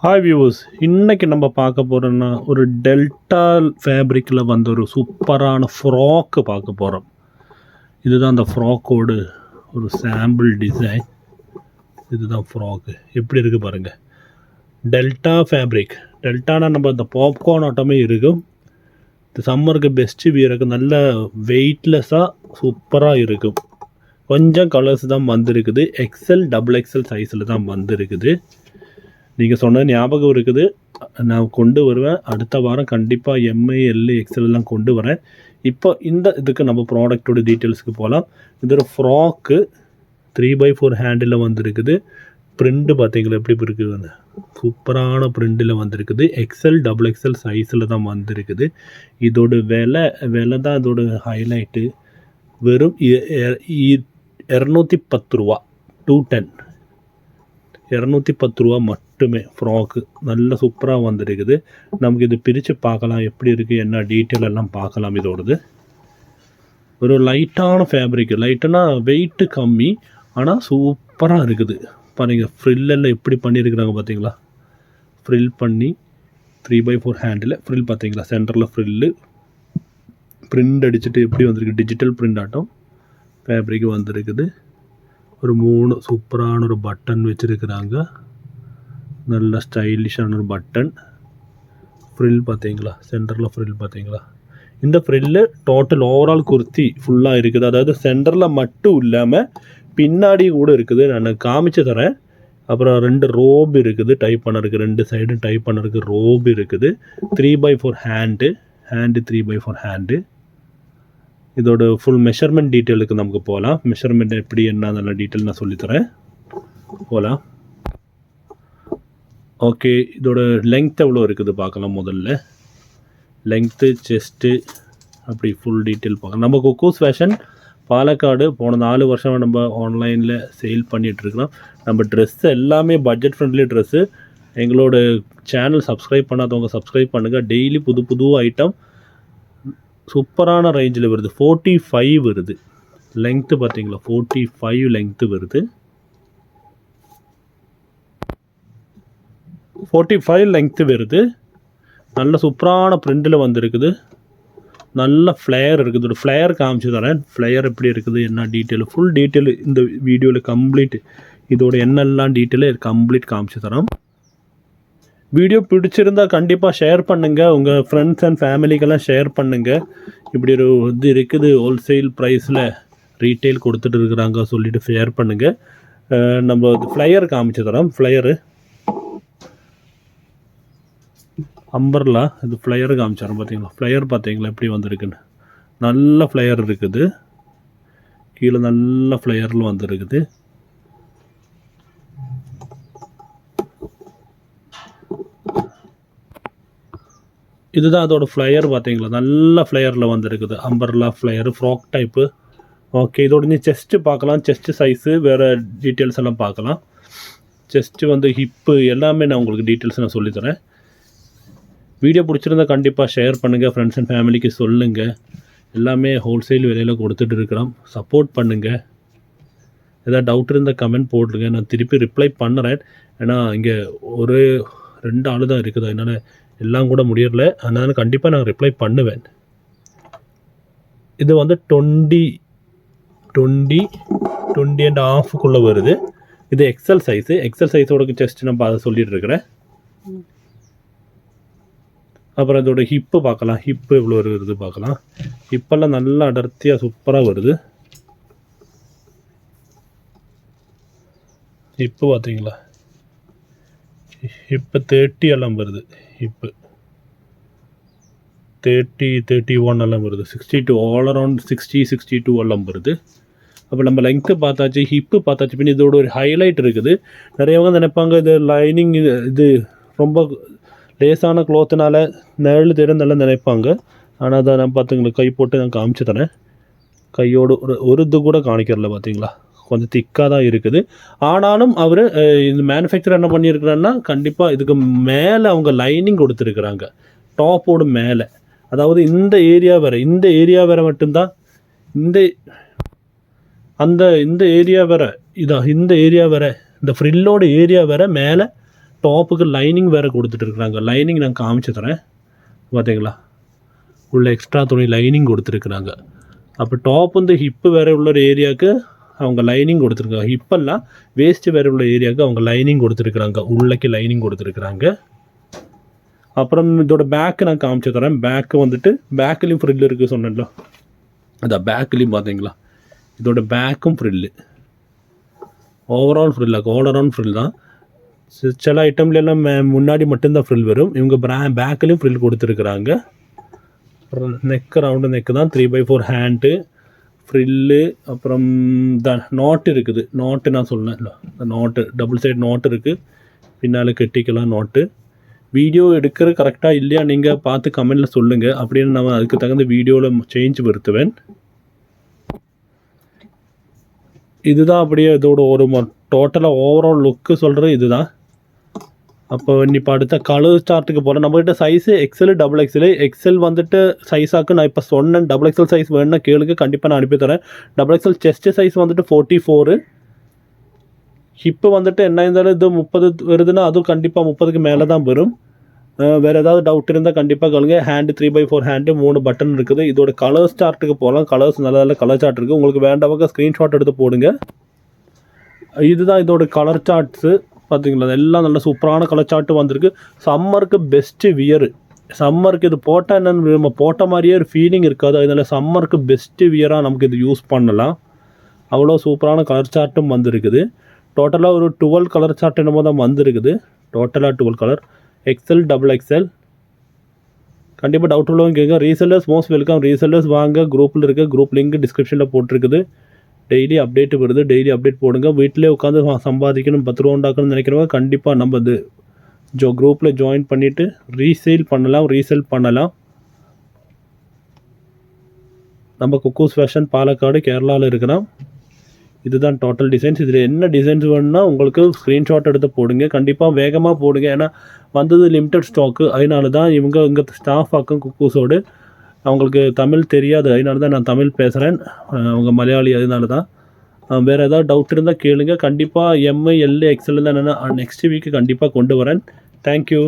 Hi viewers, இன்னைக்கு நம்ம பார்க்க போகிறோன்னா ஒரு டெல்டா ஃபேப்ரிக்கில் வந்த ஒரு சூப்பரான ஃப்ராக்கு பார்க்க போகிறோம். இதுதான் அந்த ஃப்ராக்கோடு ஒரு சாம்பிள் டிசைன். இதுதான் ஃப்ராக்கு எப்படி இருக்குது பாருங்கள். டெல்டா ஃபேப்ரிக், டெல்டானா நம்ம இந்த பாப்கார்ன் ஆட்டமே இருக்கும். இந்த சம்மருக்கு பெஸ்ட்டு வியருக்கு நல்ல வெயிட்லெஸ்ஸாக சூப்பராக இருக்கும். கொஞ்சம் கலர்ஸ் தான் வந்திருக்குது. எக்ஸல் டபுள் எக்ஸல் சைஸில் தான் வந்திருக்குது. நீங்கள் சொன்னது ஞாபகம் இருக்குது, நான் கொண்டு வருவேன். அடுத்த வாரம் கண்டிப்பாக எம்ஐ எல் எக்ஸ்எல்லாம் கொண்டு வரேன். இப்போ இதுக்கு நம்ம ப்ராடக்டோட டீட்டெயில்ஸுக்கு போகலாம். இது ஒரு ஃப்ராக்கு 3x4 ஹேண்டில் வந்திருக்குது. ப்ரிண்ட்டு பார்த்தீங்களா எப்படி இருக்குது, சூப்பரான ப்ரிண்டில் வந்திருக்குது. எக்ஸல் டபுள் எக்ஸல் சைஸில் தான் வந்திருக்குது. இதோட விலை தான் இதோட ஹைலைட்டு. வெறும் 210 ரூபா, 210, 210 ரூபா மட்டுமே ஃப்ராக்கு. நல்ல சூப்பராக வந்திருக்குது. நமக்கு இது பிரித்து பார்க்கலாம், எப்படி இருக்குது என்ன டீட்டெயில் எல்லாம் பார்க்கலாம். இதோடது ஒரு லைட்டான ஃபேப்ரிக், லைட்டுனா வெயிட்டு கம்மி, ஆனால் சூப்பராக இருக்குது பாருங்கள். ஃப்ரில்லெல்லாம் எப்படி பண்ணியிருக்கிறாங்க பார்த்தீங்களா. ஃப்ரில் பண்ணி 3x4 ஹேண்டில் ஃப்ரில் பார்த்தீங்களா. சென்டரில் ஃப்ரில்லு பிரிண்ட் அடிச்சுட்டு எப்படி வந்திருக்கு, டிஜிட்டல் பிரிண்ட் ஆட்டம் ஃபேப்ரிக் வந்திருக்குது. ஒரு 3 சூப்பரான ஒரு பட்டன் வச்சுருக்குறாங்க. நல்ல ஸ்டைலிஷான ஒரு பட்டன். ஃப்ரில் பார்த்தீங்களா, சென்டரில் ஃப்ரில் பார்த்தீங்களா. இந்த ஃப்ரில்லு டோட்டல் ஓவரால் குர்த்தி ஃபுல்லாக இருக்குது. அதாவது சென்டரில் மட்டும் இல்லாமல் பின்னாடி கூட இருக்குது. நான் காமிச்சு தரேன். அப்புறம் 2 ரோப் இருக்குது டைப் பண்ணறதுக்கு, 2 சைடும் டைப் பண்ணறதுக்கு ரோப் இருக்குது. 3x4 hand 3x4 hand. இதோட ஃபுல் மெஷர்மெண்ட் டீட்டெயிலுக்கு நமக்கு போகலாம். மெஷர்மெண்ட் எப்படி என்ன நல்ல டீட்டெயில் நான் சொல்லித்தரேன். போகலாம். ஓகே, இதோட லெங்த் எவ்வளோ இருக்குது பார்க்கலாம். முதல்ல லெங்க்த்து, செஸ்ட்டு, அப்படி ஃபுல் டீட்டெயில் பார்க்கலாம். நம்ம குக்கூஸ் ஃபேஷன் பாலக்காடு போன 4 வருஷம் நம்ம ஆன்லைனில் சேல் பண்ணிகிட்ருக்கிறோம். நம்ம ட்ரெஸ்ஸு எல்லாமே பட்ஜெட் ஃப்ரெண்ட்லி ட்ரெஸ்ஸு. எங்களோட சேனல் சப்ஸ்கிரைப் பண்ணாதவங்க சப்ஸ்கிரைப் பண்ணுங்கள். டெய்லி புது ஐட்டம் சூப்பரான ரேஞ்சில் வருது. 45 வருது லெங்க்த்து பார்த்தீங்களா. 45 லெங்க்த்து வருது. 45 லெங்க்த்து வருது. நல்ல சூப்பரான பிரிண்டில் வந்திருக்குது. நல்ல ஃப்ளேயர் இருக்குது. ஒரு ஃப்ளேயர் காமிச்சு தரேன். ஃப்ளேயர் எப்படி இருக்குது என்ன டீட்டெயில், ஃபுல் டீட்டெயில் இந்த வீடியோவில் கம்ப்ளீட். இதோட என்னெல்லாம் டீட்டெயிலு கம்ப்ளீட் காமிச்சு தரோம். வீடியோ பிடிச்சிருந்தால் கண்டிப்பாக ஷேர் பண்ணுங்கள். உங்கள் ஃப்ரெண்ட்ஸ் அண்ட் ஃபேமிலிக்கெல்லாம் ஷேர் பண்ணுங்கள். இப்படி ஒரு இது இருக்குது, ஹோல்சேல் ப்ரைஸில் ரீட்டெயில் கொடுத்துட்டு இருக்கிறாங்க சொல்லிவிட்டு ஷேர் பண்ணுங்கள். நம்ம ஃப்ளையர் காமிச்சு தரோம். ஃப்ளையரு அம்பர்லா, இது ஃப்ளையர் காமிச்சாரோம் பார்த்தீங்களா. ஃப்ளையர் பார்த்தீங்களா எப்படி வந்திருக்குன்னு. நல்ல ஃப்ளையர் இருக்குது. கீழே நல்ல ஃப்ளையரில் வந்துருக்குது. இதுதான் அதோட ஃப்ளையர் பார்த்தீங்களா. நல்ல ஃப்ளையரில் வந்துருக்குது. Umbrella flyer, frock type. Okay, இதோட நீ செஸ்ட்டு பார்க்கலாம். செஸ்ட்டு சைஸு வேறு டீட்டெயில்ஸ் எல்லாம் பார்க்கலாம். செஸ்ட்டு வந்து ஹிப்பு எல்லாமே நான் உங்களுக்கு டீட்டெயில்ஸ் நான் சொல்லித்தரேன். வீடியோ பிடிச்சிருந்தா கண்டிப்பாக ஷேர் பண்ணுங்கள். ஃப்ரெண்ட்ஸ் அண்ட் ஃபேமிலிக்கு சொல்லுங்கள். எல்லாமே ஹோல்சேல் விலையில் கொடுத்துட்டு இருக்கிறோம். சப்போர்ட் பண்ணுங்கள். ஏதாவது டவுட் இருந்தால் கமெண்ட் போட்டுருங்க, நான் திருப்பி ரிப்ளை பண்ணுறேன். ஏன்னா இங்கே ஒரு 2 ஆள் தான் இருக்குது, அதனால் எல்லாம் கூட முடியல. அதனால கண்டிப்பாக நான் ரிப்ளை பண்ணுவேன். இது வந்து 20 அண்ட் ஆஃபுக்குள்ளே வருது. இது எக்ஸல் சைஸு. எக்ஸல் சைஸோட செஸ்ட் நம்ம அதை சொல்லிட்டு இருக்கிறேன். அப்புறம் இதோட ஹிப்பு பார்க்கலாம். ஹிப்பு எவ்வளோ வருது பார்க்கலாம். ஹிப்பெல்லாம் நல்லா அடர்த்தியாக சூப்பராக வருது. ஹிப்பு பார்த்தீங்களா. ஹிப்பு 30 எல்லாம் வருது. ஹிப்பு 30, 31 எல்லாம் வருது. 62 ஆல் அரவுண்ட் 60, 62 எல்லாம் வருது. அப்போ நம்ம லெங்க்த்து பார்த்தாச்சு, ஹிப்பு பார்த்தாச்சு. பின் இதோட ஒரு ஹைலைட் இருக்குது. நிறையவங்க நினைப்பாங்க இது லைனிங், இது ரொம்ப லேசான க்ளோத்துனால நிழல் தெரிந்தெல்லாம் நினைப்பாங்க. ஆனால் அதை நான் பார்த்துங்களுக்கு கை போட்டு நான் காமிச்சு தரேன். கையோடு ஒரு இது கூட காணிக்கிறல பார்த்தீங்களா. கொஞ்சம் திக்காக தான் இருக்குது. ஆனாலும் அவர் இந்த மேனுஃபேக்சர் என்ன பண்ணியிருக்கிறான்னா, கண்டிப்பாக இதுக்கு மேலே அவங்க லைனிங் கொடுத்துருக்குறாங்க. டாப்போடு மேலே, அதாவது இந்த ஏரியா வேறு மட்டும்தான். இந்த ஏரியா வேறு, இந்த ஏரியா வேறு, இந்த ஃப்ரில்லோட ஏரியா வேறு மேலே டாப்புக்கு லைனிங் வேறு கொடுத்துட்டு இருக்கிறாங்க. லைனிங் நான் காமிச்சு தரேன் பார்த்தீங்களா, உள்ள எக்ஸ்ட்ரா துணி லைனிங் கொடுத்துருக்குறாங்க. அப்போ டாப் வந்து ஹிப்பு வேறு உள்ள ஒரு ஏரியாவுக்கு அவங்க லைனிங் கொடுத்துருக்காங்க. ஹிப்பெல்லாம் வேஸ்ட்டு வேறு உள்ள ஏரியாவுக்கு அவங்க லைனிங் கொடுத்துருக்குறாங்க, உள்ளக்கு லைனிங் கொடுத்துருக்குறாங்க. அப்புறம் இதோட பேக்கு நான் காமிச்சு தரேன். பேக்கு வந்துட்டு பேக்குலேயும் ஃப்ரில் இருக்குது சொன்னேன்ல, அதான் பேக்குலேயும் பார்த்தீங்களா, இதோட பேக்கும் ஃப்ரில்லு ஓவரால் ஃப்ரில் தான். சில ஐட்டம்லாம் முன்னாடி மட்டும்தான் ஃப்ரில் வரும். இவங்க பேக்குலேயும் ஃப்ரில் கொடுத்துருக்குறாங்க. நெக்கு ரவுண்டு நெக்கு தான், 3/4 ஹேண்டு ஃப்ரில்லு. அப்புறம் நாட்டு இருக்குது, நாட்டு நான் சொன்னேன், நாட்டு டபுள் சைடு நாட்டு இருக்குது, பின்னால் கெட்டிக்கலாம் நாட்டு. வீடியோ எடுக்கிற கரெக்டாக இல்லையா நீங்கள் பார்த்து கமெண்டில் சொல்லுங்கள், அப்படின்னு நான் அதுக்கு தகுந்த வீடியோவில் சேஞ்ச் வருத்துவேன். இதுதான் அப்படியே இதோட ஒரு டோட்டலாக ஓவரால் லுக்கு சொல்கிறது இதுதான். அப்போ இப்போ அடுத்த கலர் சார்ட்டுக்கு போகிறேன். நம்மகிட்ட சைஸு எக்ஸல், டபுள் எக்ஸல் வந்துட்டு சைஸாக்கு நான் இப்போ சொன்னேன். டபுள் எக்ஸல் சைஸ் வேணுன்னா கேளுங்க, கண்டிப்பாக நான் அனுப்பி தரேன். டபுள் எக்ஸல் செஸ்ட்டு சைஸ் வந்துட்டு 44. ஹிப்பு வந்துட்டு என்ன இருந்தாலும் இது 30 வருதுன்னா அதுவும் கண்டிப்பாக 30க்கு மேலே தான் வரும். வேறு ஏதாவது டவுட் இருந்தால் கண்டிப்பாக கேளுங்க. ஹேண்டு 3/4 ஹேண்டு, 3 பட்டன் இருக்குது. இதோட கலர் சார்ட்டுக்கு போகலாம். கலர்ஸ் நல்ல நல்ல கலர் சார்ட் இருக்குது. உங்களுக்கு வேண்டவங்க ஸ்க்ரீன்ஷாட் எடுத்து போடுங்க. இதுதான் இதோட கலர் சார்ட்ஸு பார்த்தீங்களா, எல்லாம் நல்ல சூப்பரான கலர் சார்ட்டு வந்திருக்கு. சம்மருக்கு பெஸ்ட்டு வியரு. சம்மருக்கு இது போட்டால் என்னென்னு நம்ம போட்ட மாதிரியே ஒரு ஃபீலிங் இருக்காது. அதனால் சம்மருக்கு பெஸ்ட்டு வியராக நமக்கு இது யூஸ் பண்ணலாம். அவ்வளோ சூப்பரான கலர் சார்ட்டும் வந்திருக்குது. டோட்டலாக ஒரு 12 கலர் சார்ட் என்னமோ தான் வந்திருக்குது. டோட்டலாக 12 கலர், எக்ஸல், டபுள் எக்ஸல். கண்டிப்பாக டவுட் உள்ளவங்க கேட்குங்க. Resellers most welcome. ரீசெல்லர்ஸ் வாங்க, குரூப்பில் இருக்க குரூப் லிங்க் டிஸ்கிரிப்ஷனில் போட்டிருக்குது. டெய்லி அப்டேட் வருது, டெய்லி அப்டேட் போடுங்க. வீட்டிலே உட்காந்து சம்பாதிக்கணும், 10 ரூபா உண்டாக்கணும்னு நினைக்கிறவங்க கண்டிப்பாக நம்ம இது குரூப்பில் ஜாயின் பண்ணிவிட்டு ரீசேல் பண்ணலாம். நம்ம குக்கூஸ் ஃபேஷன் பாலக்காடு கேரளாவில் இருக்கிறோம். இதுதான் டோட்டல் டிசைன்ஸ். இதில் என்ன டிசைன்ஸ் வேணும்னா உங்களுக்கு ஸ்க்ரீன்ஷாட் எடுத்து போடுங்க, கண்டிப்பாக வேகமாக போடுங்க. ஏன்னா வந்தது லிமிட்டட் ஸ்டாக்கு. அதனால தான் இங்கே ஸ்டாஃப் ஆக்கும் குக்கூஸோடு அவங்களுக்கு தமிழ் தெரியாது, அதனால தான் நான் தமிழ் பேசுகிறேன். அவங்க மலையாளி, அதனால தான். வேறு ஏதாவது டவுட் இருந்தால் கேளுங்க. கண்டிப்பாக எம்ஐ, எல், எக்ஸல் தான் என்னென்னா நெக்ஸ்ட் வீக்கு கண்டிப்பாக கொண்டு வரேன். தேங்க்யூ.